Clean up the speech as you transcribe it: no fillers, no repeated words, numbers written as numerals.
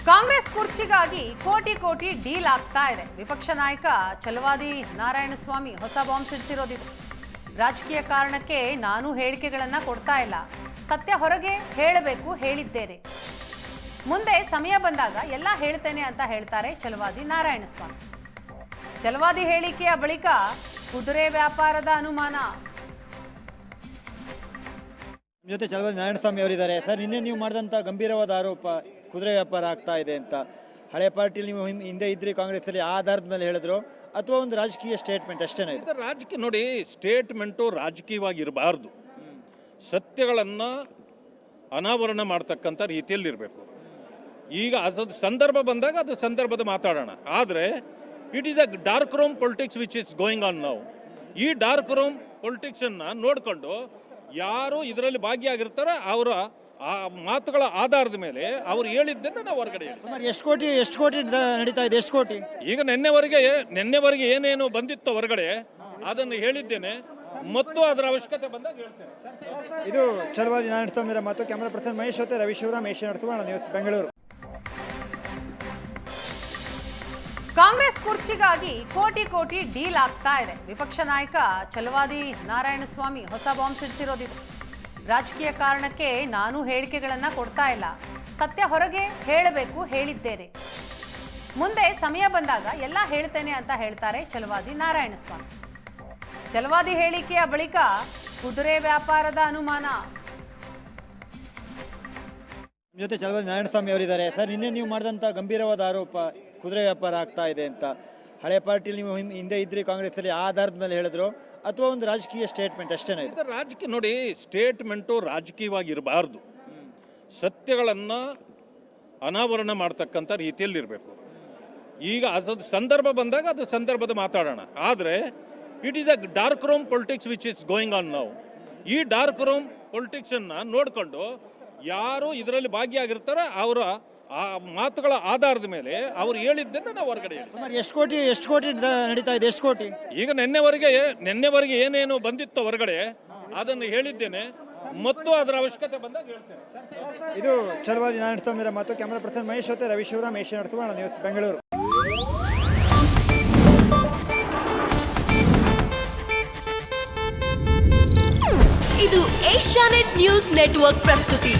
ಕಾಂಗ್ರೆಸ್ ಕುರ್ಚಿಗಾಗಿ ಕೋಟಿ ಕೋಟಿ ಡೀಲ್ ಆಗ್ತಾ ಇದೆ. ವಿಪಕ್ಷ ನಾಯಕ ಛಲವಾದಿ ನಾರಾಯಣಸ್ವಾಮಿ ಹೊಸ ಬಾಂಬ್ ಸಿಡಿಸಿರೋದಿದೆ. ರಾಜಕೀಯ ಕಾರಣಕ್ಕೆ ನಾನು ಹೇಳಿಕೆಗಳನ್ನ ಕೊಡ್ತಾ ಇಲ್ಲ, ಸತ್ಯ ಹೊರಗೆ ಹೇಳಬೇಕು, ಹೇಳಿದ್ದೇನೆ, ಮುಂದೆ ಸಮಯ ಬಂದಾಗ ಎಲ್ಲ ಹೇಳ್ತೇನೆ ಅಂತ ಹೇಳ್ತಾರೆ ಛಲವಾದಿ ನಾರಾಯಣಸ್ವಾಮಿ. ಛಲವಾದಿ ಹೇಳಿಕೆಯ ಬಳಿಕ ಕುದುರೆ ವ್ಯಾಪಾರದ ಅನುಮಾನ. ಜೊತೆ ಛಲವಾದಿ ನಾರಾಯಣಸ್ವಾಮಿ ಅವರಿದ್ದಾರೆ. ಸರ್, ನಿನ್ನೆ ನೀವು ಮಾಡಿದಂಥ ಗಂಭೀರವಾದ ಆರೋಪ ಕುದುರೆ ವ್ಯಾಪಾರ ಆಗ್ತಾ ಇದೆ ಅಂತ. ಹಳೆ ಪಾರ್ಟಿಯಲ್ಲಿ ನೀವು ಹಿಂದೆ ಇದ್ರಿ ಕಾಂಗ್ರೆಸ್ಸಲ್ಲಿ, ಆ ಆಧಾರದ ಮೇಲೆ ಹೇಳಿದ್ರು ಅಥವಾ ಒಂದು ರಾಜಕೀಯ ಸ್ಟೇಟ್ಮೆಂಟ್ ಅಷ್ಟೇನೆ? ರಾಜಕೀಯ ನೋಡಿ, ಸ್ಟೇಟ್ಮೆಂಟು ರಾಜಕೀಯವಾಗಿ ಇರಬಾರ್ದು. ಸತ್ಯಗಳನ್ನು ಅನಾವರಣ ಮಾಡ್ತಕ್ಕಂಥ ರೀತಿಯಲ್ಲಿರಬೇಕು. ಈಗ ಅದು ಸಂದರ್ಭ ಬಂದಾಗ ಅದು ಸಂದರ್ಭದ ಮಾತಾಡೋಣ. ಆದರೆ it is a dark room politics which is going on now. ಈ ಡಾರ್ಕ್ ರೂಮ್ ಪೊಲಿಟಿಕ್ಸನ್ನು ನೋಡಿಕೊಂಡು ಯಾರು ಇದರಲ್ಲಿ ಭಾಗಿಯಾಗಿರ್ತಾರೆ ಅವರ ಆ ಮಾತುಗಳ ಆಧಾರದ ಮೇಲೆ ಅವ್ರು ಹೇಳಿದ್ದನ್ನು ನಾವು ಹೊರಗಡೆ ಹೇಳ್ತೀವಿ. ಎಷ್ಟು ಕೋಟಿ ನಡೀತಾ ಇದೆ? ಎಷ್ಟು ಕೋಟಿ? ಈಗ ನಿನ್ನೆವರೆಗೆ ಏನೇನು ಬಂದಿತ್ತು ಹೊರಗಡೆ ಅದನ್ನು ಹೇಳಿದ್ದೇನೆ ಮತ್ತು ಅದರ ಅವಶ್ಯಕತೆ ಬಂದಾಗ ಹೇಳ್ತೇನೆ. ಇದು ಛಲವಾದಿ ನಾರಾಯಣಸ್ವಾಮಿ ಮಾತು. ಕ್ಯಾಮರಾ ಪರ್ಸನ್ ಮಹೇಶ್ ಜೊತೆ ರವಿ ಶಿವರಾಮ್, ಏಷ್ಯನ್ ನ್ಯೂಸ್, ಬೆಂಗಳೂರು. ಕಾಂಗ್ರೆಸ್ ಕುರ್ಚಿಗಾಗಿ ಕೋಟಿ ಕೋಟಿ ಡೀಲ್ ಆಗ್ತಾ ಇದೆ. ವಿಪಕ್ಷ ನಾಯಕ ಛಲವಾದಿ ನಾರಾಯಣಸ್ವಾಮಿ ಹೊಸ ಬಾಂಬ್ ಸಿಡಿಸಿರೋದಿದೆ. ರಾಜಕೀಯ ಕಾರಣಕ್ಕೆ ನಾನು ಹೇಳಿಕೆಗಳನ್ನ ಕೊಡ್ತಾ ಇಲ್ಲ, ಸತ್ಯ ಹೊರಗೆ ಹೇಳಬೇಕು, ಹೇಳಿದ್ದೇನೆ, ಮುಂದೆ ಸಮಯ ಬಂದಾಗ ಎಲ್ಲ ಹೇಳ್ತೇನೆ ಅಂತ ಹೇಳ್ತಾರೆ ಛಲವಾದಿ ನಾರಾಯಣಸ್ವಾಮಿ. ಛಲವಾದಿ ಹೇಳಿಕೆಯ ಬಳಿಕ ಕುದುರೆ ವ್ಯಾಪಾರದ ಅನುಮಾನ. ಜೊತೆ ಛಲವಾದಿ ನಾರಾಯಣಸ್ವಾಮಿ ಅವರಿದ್ದಾರೆ. ಸರ್, ನಿನ್ನೆ ನೀವು ಮಾಡಿದಂಥ ಗಂಭೀರವಾದ ಆರೋಪ ಕುದುರೆ ವ್ಯಾಪಾರ ಆಗ್ತಾ ಇದೆ ಅಂತ. ಹಳೆ ಪಾರ್ಟಿಯಲ್ಲಿ ನೀವು ಹಿಂದೆ ಇದ್ರಿ ಕಾಂಗ್ರೆಸ್ಸಲ್ಲಿ, ಆ ಆಧಾರದ ಮೇಲೆ ಹೇಳಿದ್ರು ಅಥವಾ ಒಂದು ರಾಜಕೀಯ ಸ್ಟೇಟ್ಮೆಂಟ್ ಅಷ್ಟೇನೆ? ರಾಜಕೀಯ ನೋಡಿ, ಸ್ಟೇಟ್ಮೆಂಟು ರಾಜಕೀಯವಾಗಿ ಇರಬಾರ್ದು. ಸತ್ಯಗಳನ್ನು ಅನಾವರಣ ಮಾಡ್ತಕ್ಕಂಥ ರೀತಿಯಲ್ಲಿರಬೇಕು. ಈಗ ಅದು ಸಂದರ್ಭ ಬಂದಾಗ ಅದು ಸಂದರ್ಭದ ಮಾತಾಡೋಣ. ಆದರೆ it is a dark room politics which is going on now. ಈ ಡಾರ್ಕ್ ರೂಮ್ ಪೊಲಿಟಿಕ್ಸನ್ನು ನೋಡಿಕೊಂಡು ಯಾರು ಇದರಲ್ಲಿ ಭಾಗಿಯಾಗಿರ್ತಾರೆ ಅವರ ಆ ಮಾತುಗಳ ಆಧಾರದ ಮೇಲೆ ಅವ್ರು ಹೇಳಿದ್ದನ್ನು ನಾವು ಹೊರಗಡೆ ಹೇಳ್ತೀವಿ. ಎಷ್ಟು ಕೋಟಿ ನಡೀತಾ ಇದೆ? ಎಷ್ಟು ಕೋಟಿ? ಈಗ ನಿನ್ನೆವರೆಗೆ ಏನೇನು ಬಂದಿತ್ತು ಹೊರಗಡೆ ಅದನ್ನು ಹೇಳಿದ್ದೇನೆ ಮತ್ತು ಅದರ ಅವಶ್ಯಕತೆ ಬಂದಾಗ ಹೇಳ್ತೇನೆ. ಇದು ಛಲವಾದಿ ನಾರಾಯಣಸ್ವಾಮಿ ಮಾತು. ಕ್ಯಾಮರಾ ಪರ್ಸನ್ ಮಹೇಶ್ ಜೊತೆ ರವಿ ಶಿವರಾಮ್, ಏಷ್ಯನ್ ನ್ಯೂಸ್, ಬೆಂಗಳೂರು. ಇದು ಏಷ್ಯಾನೆಟ್ ನ್ಯೂಸ್ ನೆಟ್ವರ್ಕ್ ಪ್ರಸ್ತುತಿ.